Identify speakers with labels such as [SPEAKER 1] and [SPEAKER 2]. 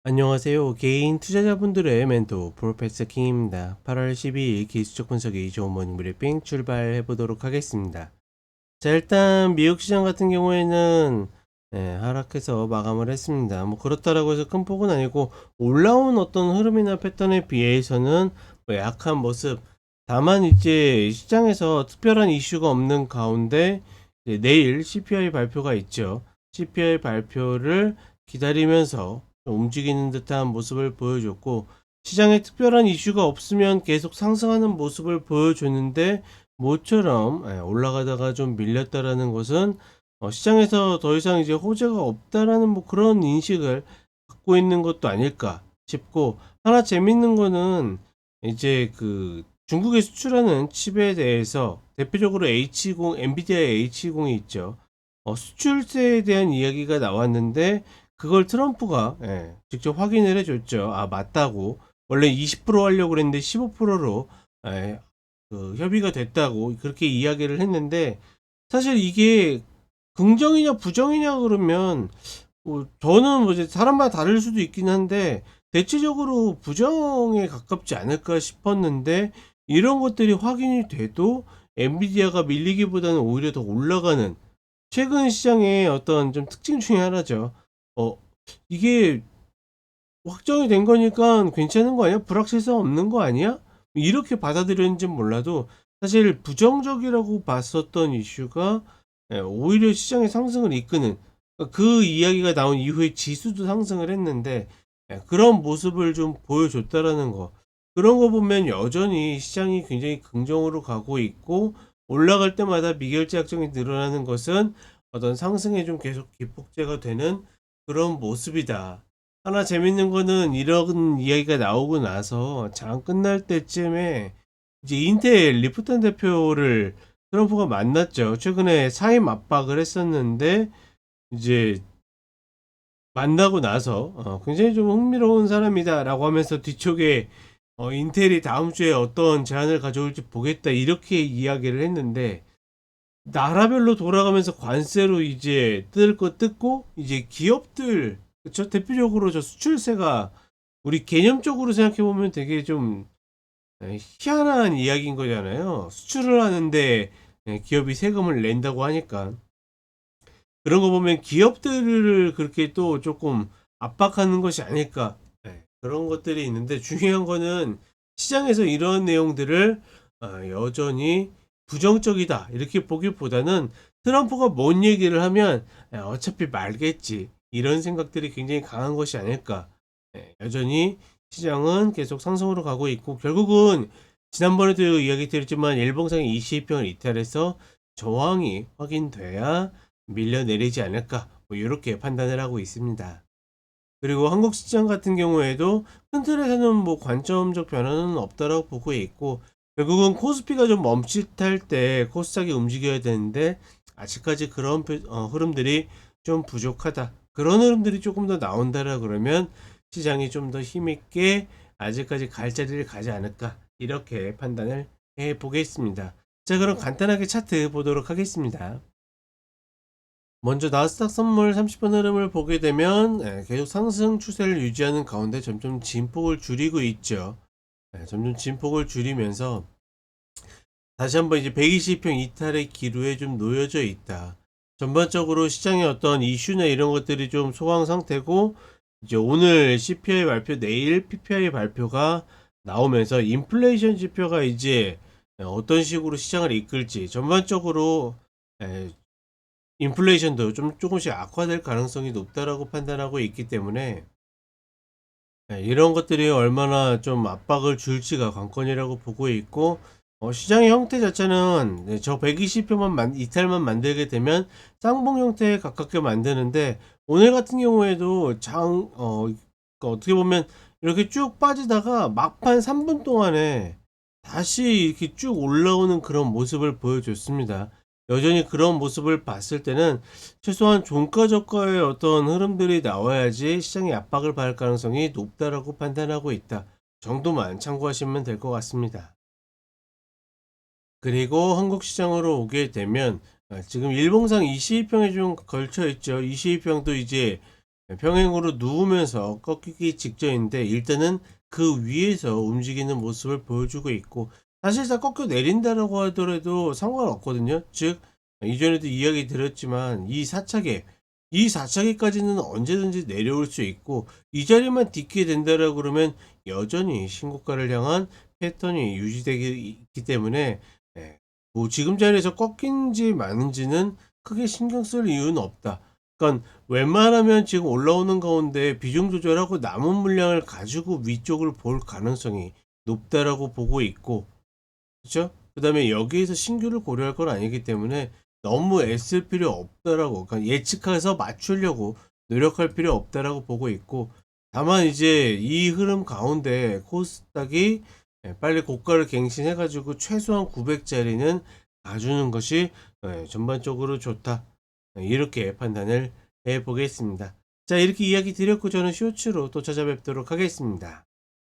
[SPEAKER 1] 안녕하세요. 개인 투자자분들의 멘토 프로페서 킹입니다. 8월 12일 기술적 분석의 좋은 모닝 브리핑 출발해 보도록 하겠습니다. 자, 일단 미국 시장 같은 경우에는 하락해서 마감을 했습니다. 뭐 그렇다라고 해서 큰 폭은 아니고 올라온 어떤 흐름이나 패턴에 비해서는 뭐 약한 모습. 다만 이제 시장에서 특별한 이슈가 없는 가운데 이제 내일 CPI 발표가 있죠. CPI 발표를 기다리면서 움직이는 듯한 모습을 보여줬고, 시장에 특별한 이슈가 없으면 계속 상승하는 모습을 보여줬는데 모처럼 올라가다가 좀 밀렸다라는 것은 시장에서 더 이상 이제 호재가 없다라는 뭐 그런 인식을 갖고 있는 것도 아닐까 싶고, 하나 재밌는 거는 이제 그 중국에 수출하는 칩에 대해서 대표적으로 H20, 엔비디아의 H20이 있죠. 수출세에 대한 이야기가 나왔는데 그걸 트럼프가 직접 확인을 해줬죠. 아, 맞다고. 원래 20% 하려고 그랬는데 15%로 그 협의가 됐다고 그렇게 이야기를 했는데, 사실 이게 긍정이냐 부정이냐 그러면 뭐 저는 뭐 이제 사람마다 다를 수도 있긴 한데 대체적으로 부정에 가깝지 않을까 싶었는데, 이런 것들이 확인이 돼도 엔비디아가 밀리기보다는 오히려 더 올라가는 최근 시장의 어떤 좀 특징 중에 하나죠. 어 이게 확정이 된 거니까 괜찮은 거 아니야? 불확실성 없는 거 아니야? 이렇게 받아들였는지 몰라도 사실 부정적이라고 봤었던 이슈가 오히려 시장의 상승을 이끄는, 그 이야기가 나온 이후에 지수도 상승을 했는데 그런 모습을 좀 보여줬다라는 거. 그런 거 보면 여전히 시장이 굉장히 긍정으로 가고 있고, 올라갈 때마다 미결제 약정이 늘어나는 것은 어떤 상승에 좀 계속 기폭제가 되는 그런 모습이다. 하나 재밌는 거는 이런 이야기가 나오고 나서 장 끝날 때쯤에 이제 인텔 리프턴 대표를 트럼프가 만났죠. 최근에 사임 압박을 했었는데 이제 만나고 나서 굉장히 좀 흥미로운 사람이다라고 하면서 뒤쪽에 인텔이 다음 주에 어떤 제안을 가져올지 보겠다 이렇게 이야기를 했는데, 나라별로 돌아가면서 관세로 이제 뜯을 거 뜯고 이제 기업들, 그쵸, 대표적으로 저 수출세가 우리 개념적으로 생각해 보면 되게 좀 희한한 이야기인 거잖아요. 수출을 하는데 기업이 세금을 낸다고 하니까 그런 거 보면 기업들을 그렇게 또 조금 압박하는 것이 아닐까. 그런 것들이 있는데, 중요한 거는 시장에서 이런 내용들을 여전히 부정적이다 이렇게 보기보다는 트럼프가 뭔 얘기를 하면 어차피 말겠지 이런 생각들이 굉장히 강한 것이 아닐까. 여전히 시장은 계속 상승으로 가고 있고, 결국은 지난번에도 이야기 드렸지만 일봉상의 20평을 이탈해서 저항이 확인돼야 밀려내리지 않을까, 뭐 이렇게 판단을 하고 있습니다. 그리고 한국 시장 같은 경우에도 큰 틀에서는 뭐 관점적 변화는 없다라고 보고 있고, 결국은 코스피가 좀 멈칫할 때 코스닥이 움직여야 되는데 아직까지 그런 흐름들이 좀 부족하다. 그런 흐름들이 조금 더 나온다라 그러면 시장이 좀 더 힘있게 아직까지 갈 자리를 가지 않을까 이렇게 판단을 해 보겠습니다. 자, 그럼 간단하게 차트 보도록 하겠습니다. 먼저 나스닥 선물 30분 흐름을 보게 되면 계속 상승 추세를 유지하는 가운데 점점 진폭을 줄이고 있죠. 점점 진폭을 줄이면서 다시 한번 이제 120평 이탈의 기로에 좀 놓여져 있다. 전반적으로 시장의 어떤 이슈나 이런 것들이 좀 소강 상태고, 이제 오늘 CPI 발표, 내일 PPI 발표가 나오면서 인플레이션 지표가 이제 어떤 식으로 시장을 이끌지, 전반적으로 인플레이션도 좀 조금씩 악화될 가능성이 높다라고 판단하고 있기 때문에 이런 것들이 얼마나 좀 압박을 줄지가 관건이라고 보고 있고, 시장의 형태 자체는 저 120표만 이탈만 만들게 되면 쌍봉 형태에 가깝게 만드는데, 오늘 같은 경우에도 그러니까 어떻게 보면 이렇게 쭉 빠지다가 막판 3분 동안에 다시 이렇게 쭉 올라오는 그런 모습을 보여줬습니다. 여전히 그런 모습을 봤을 때는 최소한 종가 저가의 어떤 흐름들이 나와야지 시장의 압박을 받을 가능성이 높다라고 판단하고 있다 정도만 참고하시면 될 것 같습니다. 그리고 한국 시장으로 오게 되면 지금 일봉상 22평에 좀 걸쳐 있죠. 22평도 이제 평행으로 누우면서 꺾이기 직전인데 일단은 그 위에서 움직이는 모습을 보여주고 있고, 사실상 꺾여 내린다라고 하더라도 상관없거든요. 즉 이전에도 이야기 드렸지만 이 4차기까지는 언제든지 내려올 수 있고, 이 자리만 딛게 된다라고 그러면 여전히 신고가를 향한 패턴이 유지되기 때문에, 예, 뭐 지금 자리에서 꺾인지 마는지는 크게 신경 쓸 이유는 없다. 그러니까 웬만하면 지금 올라오는 가운데 비중 조절하고 남은 물량을 가지고 위쪽을 볼 가능성이 높다라고 보고 있고, 그렇죠? 그다음에 여기에서 신규를 고려할 건 아니기 때문에 너무 애쓸 필요 없다라고, 그러니까 예측해서 맞추려고 노력할 필요 없다라고 보고 있고, 다만 이제 이 흐름 가운데 코스닥이 빨리 고가를 갱신해 가지고 최소한 900짜리는 가주는 것이 전반적으로 좋다, 이렇게 판단을 해 보겠습니다. 자, 이렇게 이야기 드렸고 저는 쇼츠로 또 찾아뵙도록 하겠습니다.